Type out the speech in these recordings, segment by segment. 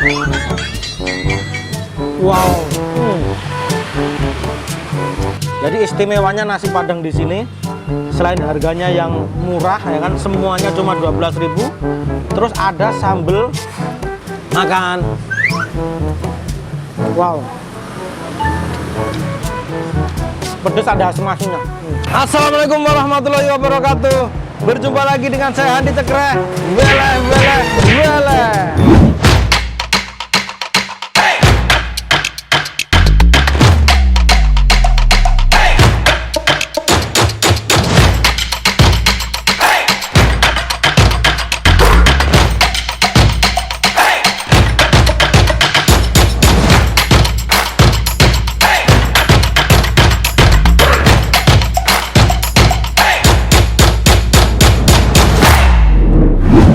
Wow. Jadi istimewanya nasi Padang di sini, selain harganya yang murah ya kan, semuanya cuma 12.000, terus ada sambel makan. Wow. Pedes, ada asem-asemnya. Assalamualaikum warahmatullahi wabarakatuh. Berjumpa lagi dengan saya Handi Cekrek. Wele.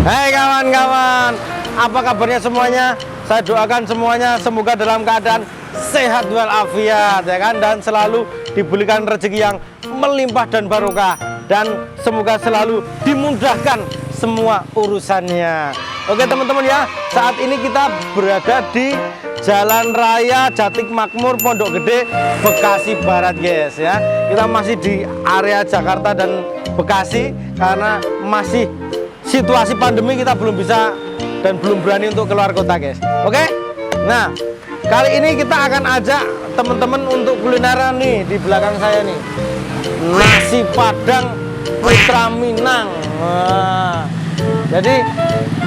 Hai kawan-kawan, apa kabarnya semuanya? Saya doakan semuanya semoga dalam keadaan sehat walafiat ya kan, dan selalu diberikan rezeki yang melimpah dan barokah, dan semoga selalu dimudahkan semua urusannya. Oke teman-teman ya, saat ini kita berada di Jalan Raya Jatik Makmur, Pondok Gede, Bekasi Barat guys ya. Kita masih di area Jakarta dan Bekasi karena masih situasi pandemi, kita belum bisa dan belum berani untuk keluar kota guys. Oke, nah kali ini kita akan ajak teman-teman untuk kulineran nih. Di belakang saya nih, nasi Padang Putra Minang. Nah, jadi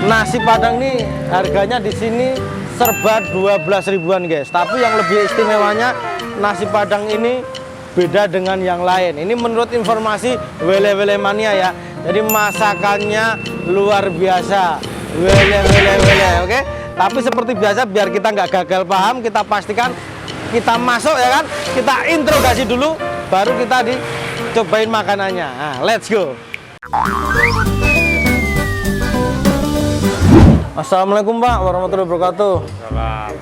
nasi Padang nih harganya di sini serba 12 ribuan guys. Tapi yang lebih istimewanya, nasi Padang ini beda dengan yang lain. Ini menurut informasi Wele Mania ya. Jadi masakannya luar biasa, wele. Oke. Tapi seperti biasa, biar kita nggak gagal paham, kita pastikan kita masuk ya kan. Kita interogasi dulu, baru kita dicobain makanannya. Nah, let's go. Assalamualaikum Pak warahmatullahi wabarakatuh.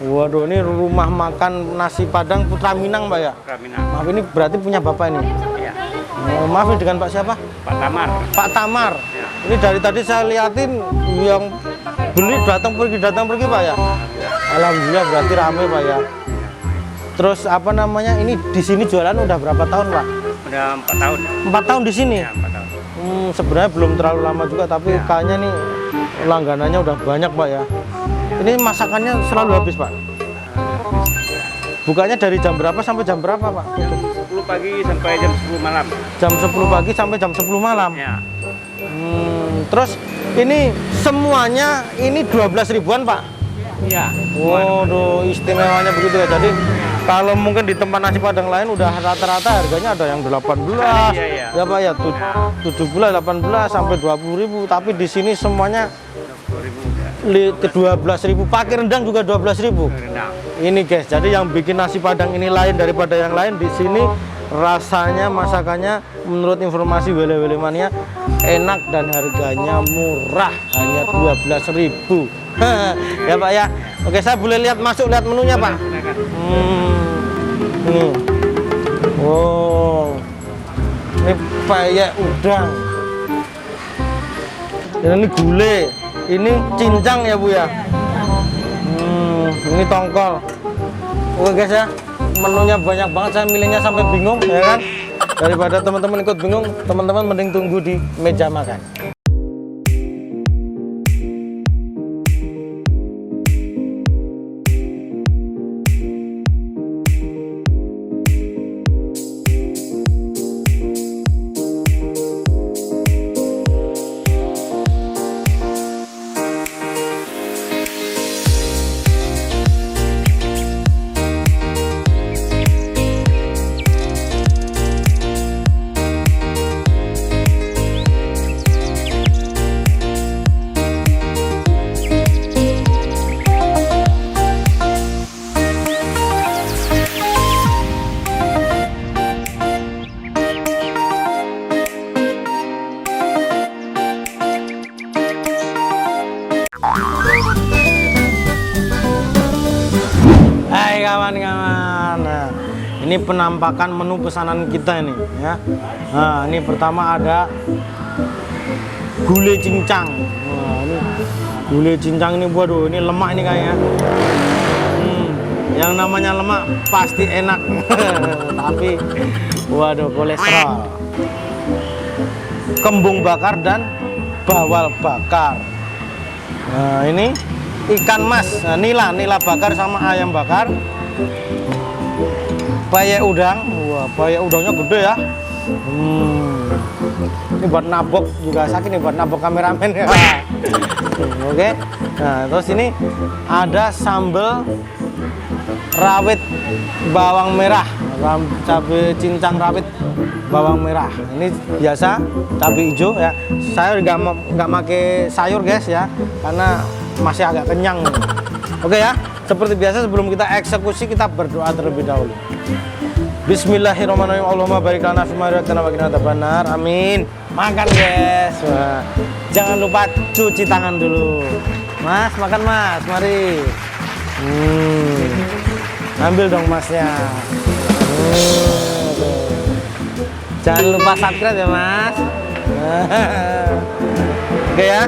Waduh, ini rumah makan nasi Padang Putra Minang Pak ya? Putra Minang. Maaf, ini berarti punya Bapak ini? Iya. Oh, maaf, ini dengan Pak siapa? Pak Tamar. Pak Tamar. Ya. Ini dari tadi saya liatin yang beli datang pergi Pak ya? Ya. Alhamdulillah berarti rame Pak ya. Terus apa namanya, ini di sini jualan udah berapa tahun Pak? Udah 4 tahun. 4 tahun di sini? Ya, 4 tahun. Sebenarnya belum terlalu lama juga, tapi Ya. kayaknya nih langganannya udah banyak Pak ya. Ini masakannya selalu habis Pak? Bukanya dari jam berapa sampai jam berapa Pak? Jam 10 pagi sampai jam 10 malam. Jam 10 pagi sampai jam 10 malam? Ya. Terus ini semuanya ini 12 ribuan Pak? Iya. Waduh, istimewanya begitu ya. Jadi kalau mungkin di tempat nasi Padang lain udah rata-rata harganya ada yang 18, Iya. ya Pak ya, 17, 18 sampai 20 ribu. Tapi di sini semuanya 20.000 ya. ke 12 ribu. Pakai rendang juga 12 ribu. Rendang. Ini guys, jadi yang bikin nasi Padang ini lain daripada yang lain, di sini rasanya, masakannya menurut informasi Wele Mania enak dan harganya murah, hanya 12 ribu. Ya Pak ya. Oke, saya boleh masuk lihat menunya Pak? Ini. Wow. Ini peyek udang. Dan ini gulai. Ini cincang ya Bu ya. Ini tongkol. Oke guys ya, menunya banyak banget, saya milihnya sampai bingung ya kan. Daripada teman-teman ikut bingung, teman-teman mending tunggu di meja makan. Hai kawan-kawan, nah, ini penampakan menu pesanan kita ini ya. Nah, ini pertama ada gulai cincang. Nah, ini Gulai cincang ini, waduh, ini lemak ini kayaknya. Yang namanya lemak pasti enak. Tapi waduh, kolesterol. Kembung bakar dan bawal bakar. Nah, ini ikan mas, nah, nila bakar sama ayam bakar. Payek udang, wah payek udangnya gede ya. Ini buat nabok juga sakit nih, buat nabok kameramen ya. Oke. Nah, terus ini ada sambal rawit bawang merah, cabai cincang rawit bawang merah. Ini biasa cabai hijau ya. Saya nggak pakai sayur guys ya, karena masih agak kenyang. Oke ya. Seperti biasa sebelum kita eksekusi kita berdoa terlebih dahulu. Bismillahirrahmanirrahim. Allahumma barik lana fima razaqtana wa qina adzabannar. Amin. Makan guys. Wah. Jangan lupa cuci tangan dulu. Mas, makan Mas, mari. Ambil dong Masnya. Jangan lupa subscribe ya Mas. Oke ya.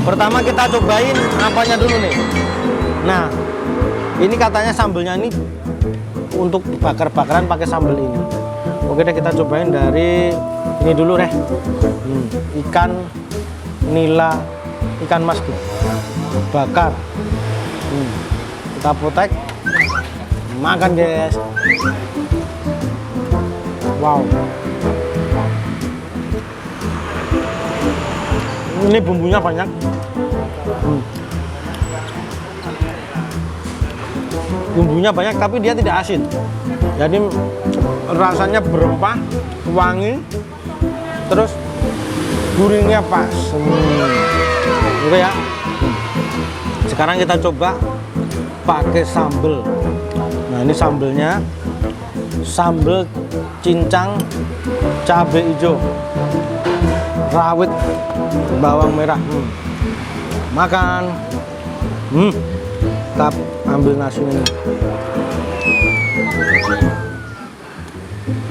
Pertama kita cobain apanya dulu nih. Nah, ini katanya sambelnya ini untuk bakar-bakaran pakai sambal ini. Oke deh, kita cobain dari ini dulu deh. Ikan nila, ikan mas bakar. Kita potek, makan guys. Wow. Ini bumbunya banyak. Bumbunya banyak tapi dia tidak asin. Jadi rasanya berempah, wangi, terus gurihnya pas. Oke ya. Sekarang kita coba pakai sambal. Nah, ini sambelnya sambal cincang cabai hijau rawit bawang merah. Makan. Kita ambil nasinya nih.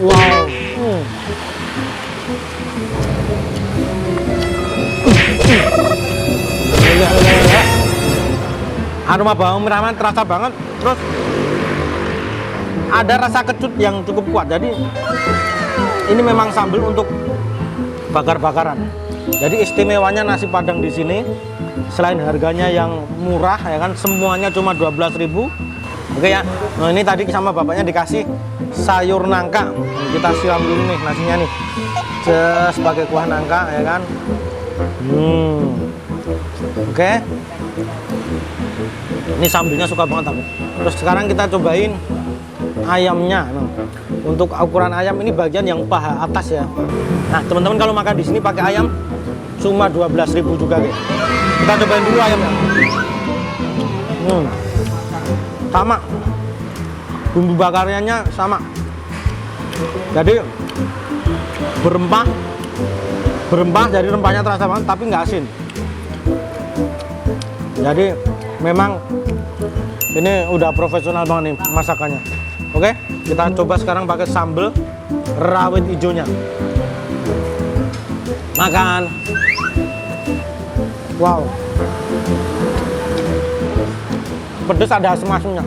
Wow. Aroma bawang merah terasa banget. Terus ada rasa kecut yang cukup kuat. Jadi ini memang sambal untuk bakar-bakaran. Jadi istimewanya nasi padang di sini selain harganya yang murah ya kan, semuanya cuma 12.000. Oke ya. Nah, ini tadi sama bapaknya dikasih sayur nangka. Kita siram dulu nih nasinya nih. Sebagai kuah nangka ya kan. Oke. Ini sambalnya suka banget aku. Terus sekarang kita cobain ayamnya. Nah, untuk ukuran ayam ini bagian yang paha atas ya. Nah, teman-teman kalau makan di sini pakai ayam cuma 12.000 juga guys. Kita cobain dulu ayamnya. Sama. Bumbu bakarnya sama. Jadi berempah. Jadi rempahnya terasa banget tapi nggak asin. Jadi memang ini udah profesional banget nih masakannya. Oke, kita coba sekarang pakai sambal rawit hijaunya. Makan. Wow. Pedes, ada asam-asamnya.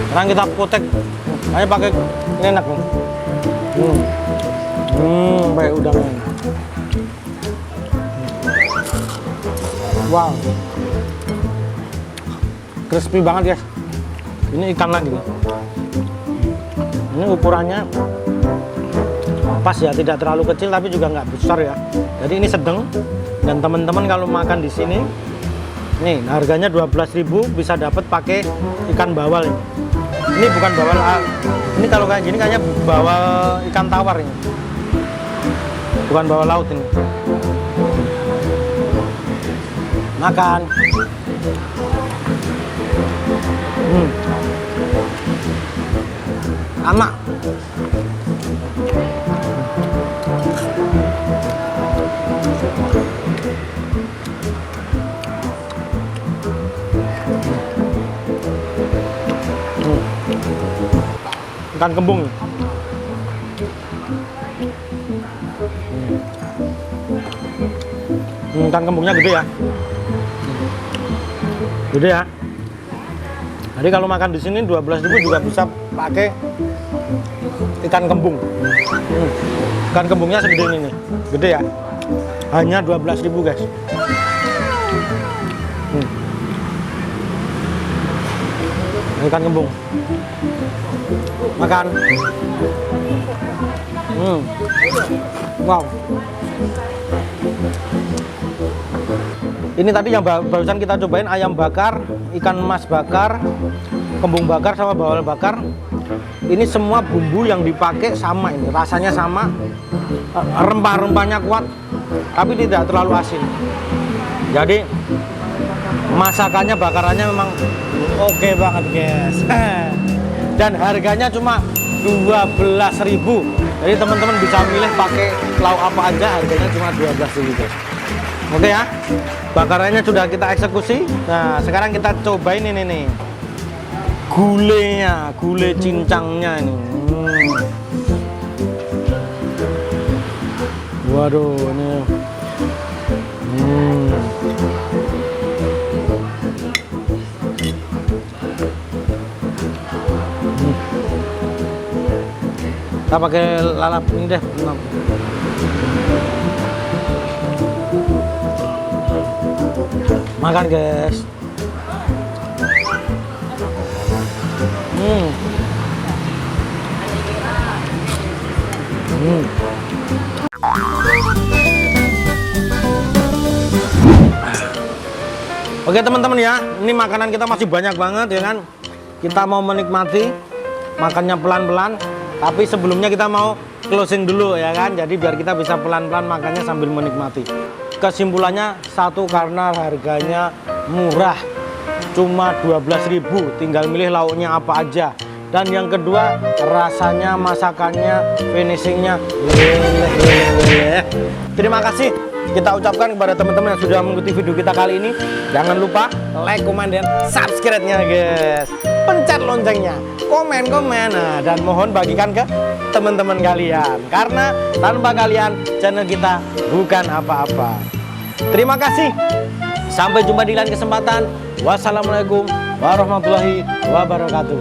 Sekarang kita potek. Hanya pakai ini enak nih. Pakai udangnya. Wow. Crispy banget guys. Ini ikan lagi nih. Ini ukurannya pas ya, tidak terlalu kecil tapi juga nggak besar ya. Jadi ini sedang. Dan teman-teman kalau makan di sini, nih harganya 12.000 bisa dapat pakai ikan bawal ini. Ini bukan bawal. Ini kalau kayak gini kayaknya bawal ikan tawar ini. Bukan bawal laut ini. Makan. Sama. Ikan kembung. Ikan kembungnya gede ya. Gede ya. Jadi kalau makan di sini 12.000 juga bisa pakai ikan kembung. Ikan kembungnya segede ini nih. Gede ya. Hanya 12.000 guys. Ikan kembung. Makan. Wow. Ini tadi yang barusan kita cobain ayam bakar, ikan mas bakar, kembung bakar sama bawal bakar. Ini semua bumbu yang dipakai sama ini, rasanya sama, rempah-rempahnya kuat, tapi tidak terlalu asin. Jadi masakannya, bakarannya memang oke banget guys. Dan harganya cuma 12.000. Jadi teman-teman bisa milih pakai lauk apa aja, harganya cuma 12.000 guys. Oke ya, bakarannya sudah kita eksekusi. Nah sekarang kita cobain ini nih, gulenya, gulai cincangnya ini. Waduh ini. Kita pakai lalap ini deh. Makan guys. Oke teman-teman ya, ini makanan kita masih banyak banget ya kan. Kita mau menikmati makannya pelan-pelan, tapi sebelumnya kita mau closing dulu ya kan. Jadi biar kita bisa pelan-pelan makannya sambil menikmati. Kesimpulannya satu, karena harganya murah, cuma 12.000, tinggal milih lauknya apa aja. Dan yang kedua, rasanya, masakannya, finishingnya terima kasih kita ucapkan kepada teman-teman yang sudah mengikuti video kita kali ini. Jangan lupa like, komen, dan subscribe-nya guys. Pencet loncengnya, komen, nah, dan mohon bagikan ke teman-teman kalian, karena tanpa kalian channel kita bukan apa-apa. Terima kasih, sampai jumpa di lain kesempatan. Wassalamualaikum warahmatullahi wabarakatuh.